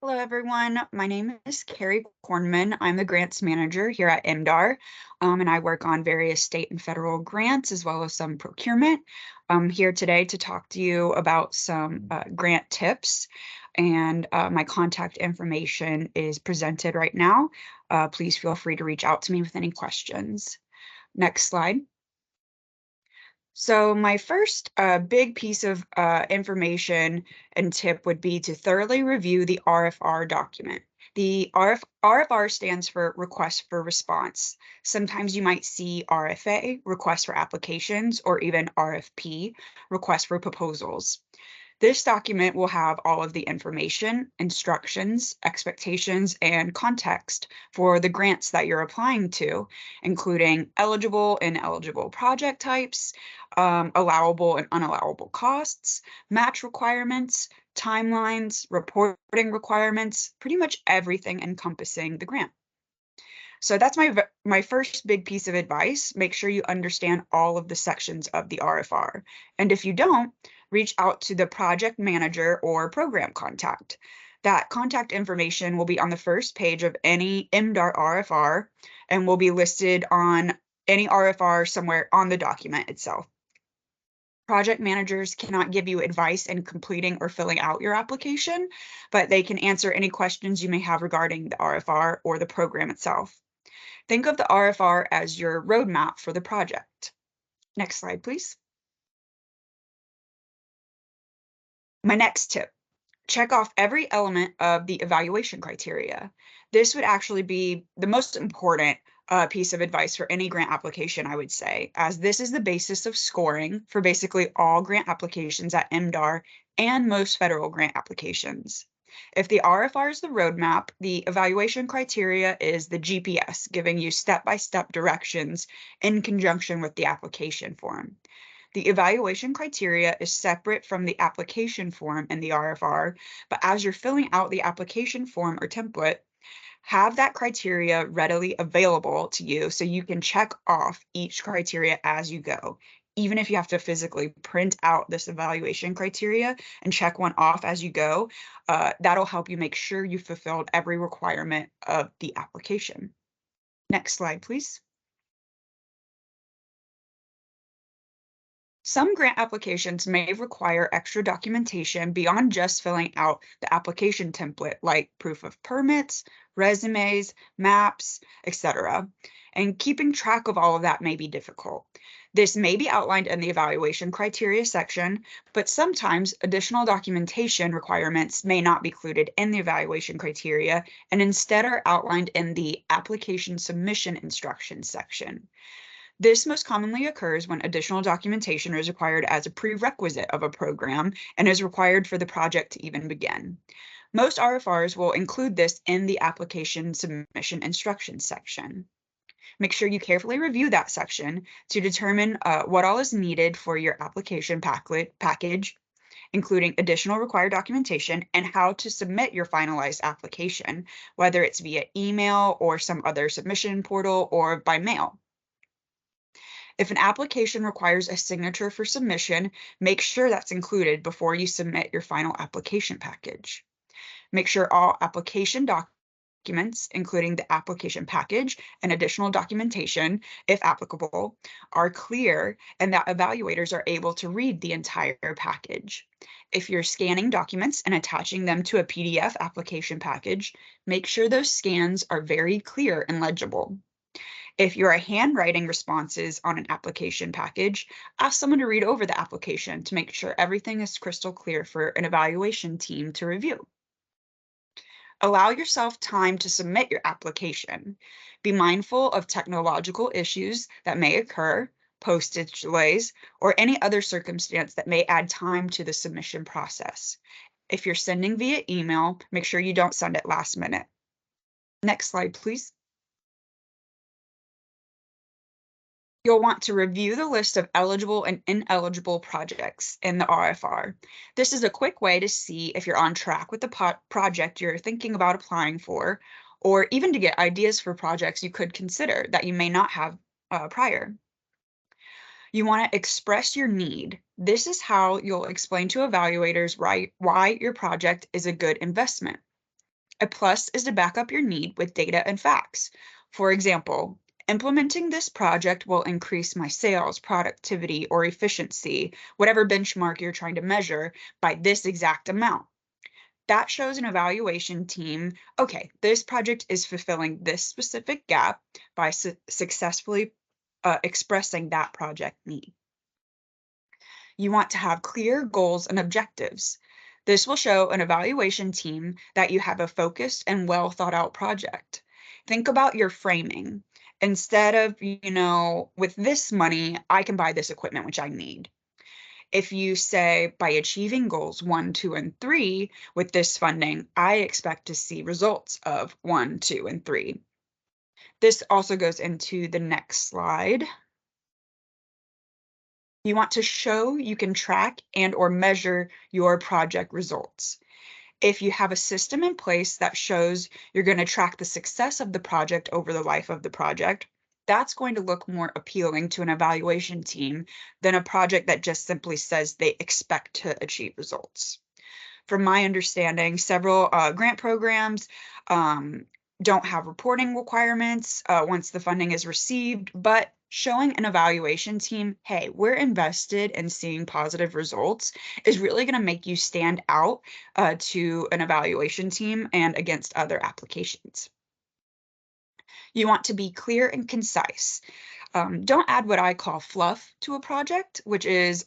Hello, everyone. My name is Keri Cornman. I'm the grants manager here at MDAR, and I work on various state and federal grants as well as some procurement. I'm here today to talk to you about some grant tips, and my contact information is presented right now. Please feel free to reach out to me with any questions. Next slide. So my first big piece of information and tip would be to thoroughly review the RFR document. The RFR stands for Request for Response. Sometimes you might see RFA, Request for Applications, or even RFP, Request for Proposals. This document will have all of the information, instructions, expectations, and context for the grants that you're applying to, including eligible and ineligible project types, allowable and unallowable costs, match requirements, timelines, reporting requirements, pretty much everything encompassing the grant. So that's my first big piece of advice. Make sure you understand all of the sections of the RFR. And if you don't, reach out to the project manager or program contact. That contact information will be on the first page of any MDAR RFR and will be listed on any RFR somewhere on the document itself. Project managers cannot give you advice in completing or filling out your application, but they can answer any questions you may have regarding the RFR or the program itself. Think of the RFR as your roadmap for the project. Next slide, please. My next tip, check off every element of the evaluation criteria. This would actually be the most important piece of advice for any grant application, I would say, as this is the basis of scoring for basically all grant applications at MDAR and most federal grant applications. If the RFR is the roadmap, the evaluation criteria is the GPS, giving you step-by-step directions in conjunction with the application form. The evaluation criteria is separate from the application form in the RFR, but as you're filling out the application form or template, have that criteria readily available to you so you can check off each criteria as you go. Even if you have to physically print out this evaluation criteria and check one off as you go, that'll help you make sure you fulfilled every requirement of the application. Next slide, please. Some grant applications may require extra documentation beyond just filling out the application template, like proof of permits, resumes, maps, etc. And keeping track of all of that may be difficult. This may be outlined in the evaluation criteria section, but sometimes additional documentation requirements may not be included in the evaluation criteria and instead are outlined in the application submission instructions section. This most commonly occurs when additional documentation is required as a prerequisite of a program and is required for the project to even begin. Most RFRs will include this in the application submission instructions section. Make sure you carefully review that section to determine what all is needed for your application package, including additional required documentation and how to submit your finalized application, whether it's via email or some other submission portal or by mail. If an application requires a signature for submission, make sure that's included before you submit your final application package. Make sure all application documents, including the application package and additional documentation, if applicable, are clear and that evaluators are able to read the entire package. If you're scanning documents and attaching them to a PDF application package, make sure those scans are very clear and legible. If you are handwriting responses on an application package, ask someone to read over the application to make sure everything is crystal clear for an evaluation team to review. Allow yourself time to submit your application. Be mindful of technological issues that may occur, postage delays, or any other circumstance that may add time to the submission process. If you're sending via email, make sure you don't send it last minute. Next slide, please. You'll want to review the list of eligible and ineligible projects in the RFR. This is a quick way to see if you're on track with the project you're thinking about applying for, or even to get ideas for projects you could consider that you may not have prior. You want to express your need. This is how you'll explain to evaluators why your project is a good investment. A plus is to back up your need with data and facts. For example, implementing this project will increase my sales, productivity, or efficiency, whatever benchmark you're trying to measure, by this exact amount. That shows an evaluation team, okay, this project is fulfilling this specific gap by successfully expressing that project need. You want to have clear goals and objectives. This will show an evaluation team that you have a focused and well thought out project. Think about your framing. Instead of, with this money, I can buy this equipment, which I need. If you say, by achieving goals 1, 2, and 3 with this funding, I expect to see results of 1, 2, and 3. This also goes into the next slide. You want to show you can track and or measure your project results. If you have a system in place that shows you're going to track the success of the project over the life of the project, that's going to look more appealing to an evaluation team than a project that just simply says they expect to achieve results. From my understanding, several grant programs don't have reporting requirements once the funding is received, but showing an evaluation team, hey, we're invested in seeing positive results, is really going to make you stand out to an evaluation team and against other applications. You want to be clear and concise. Don't add what I call fluff to a project, which is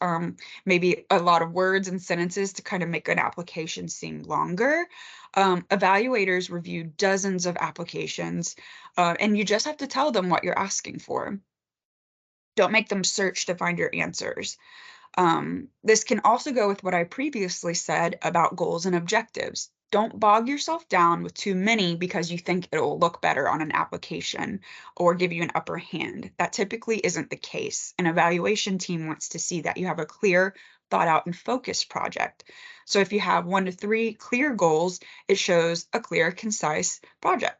maybe a lot of words and sentences to kind of make an application seem longer. Evaluators review dozens of applications, and you just have to tell them what you're asking for. Don't make them search to find your answers. This can also go with what I previously said about goals and objectives. Don't bog yourself down with too many because you think it'll look better on an application or give you an upper hand. That typically isn't the case. An evaluation team wants to see that you have a clear, thought out, and focused project. So if you have 1 to 3 clear goals, it shows a clear, concise project.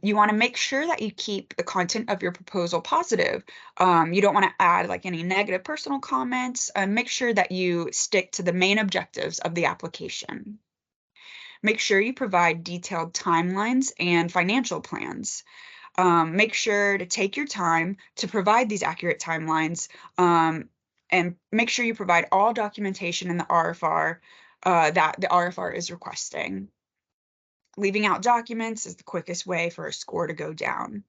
You want to make sure that you keep the content of your proposal positive. You don't want to add like any negative personal comments. Make sure that you stick to the main objectives of the application. Make sure you provide detailed timelines and financial plans. Make sure to take your time to provide these accurate timelines, and make sure you provide all documentation in the RFR that the RFR is requesting. Leaving out documents is the quickest way for a score to go down.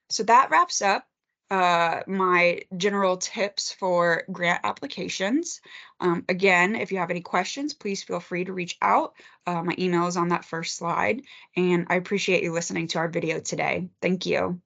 So that wraps up my general tips for grant applications. Again, if you have any questions, please feel free to reach out. My email is on that first slide, and I appreciate you listening to our video today. Thank you.